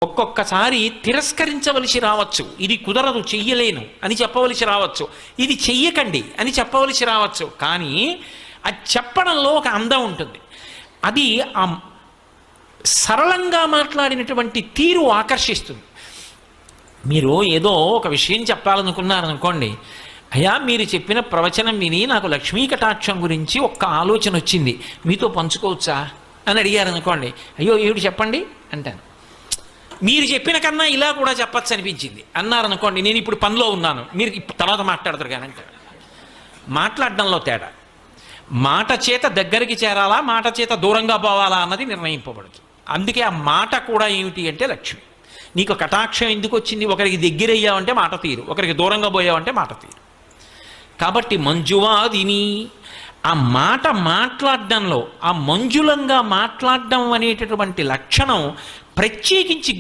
ఒక్కొక్కసారి తిరస్కరించవలసి రావచ్చు, ఇది కుదరదు చెయ్యలేను అని చెప్పవలసి రావచ్చు, ఇది చెయ్యకండి అని చెప్పవలసి రావచ్చు. కానీ అది చెప్పడంలో ఒక అందం ఉంటుంది. అది ఆ సరళంగా మాట్లాడినటువంటి తీరు ఆకర్షిస్తుంది. మీరు ఏదో ఒక విషయం చెప్పాలనుకున్నారనుకోండి, అయ్యా మీరు చెప్పిన ప్రవచనం విని నాకు లక్ష్మీ కటాక్షం గురించి ఒక్క ఆలోచన వచ్చింది, మీతో పంచుకోవచ్చా అని అడిగారు అనుకోండి. అయ్యో ఏమిటి చెప్పండి అంటాను. మీరు చెప్పిన కన్నా ఇలా కూడా చెప్పచ్చు అనిపించింది అన్నారనుకోండి, నేను ఇప్పుడు పనిలో ఉన్నాను, మీరు తర్వాత మాట్లాడతారు కానీ అంటారు. మాట్లాడడంలో తేడా. మాట చేత దగ్గరికి చేరాలా, మాట చేత దూరంగా పోవాలా అన్నది నిర్ణయింపబడుతుంది. అందుకే ఆ మాట కూడా ఏమిటి అంటే లక్ష్మి. నీకు కటాక్షం ఎందుకు వచ్చింది? ఒకరికి దగ్గరయ్యావంటే మాట తీరు, ఒకరికి దూరంగా పోయావంటే మాట తీరు. కాబట్టి మంజువాదిని ఆ మాట మాట్లాడడంలో, ఆ మంజులంగా మాట్లాడడం అనేటటువంటి లక్షణం ప్రత్యేకించి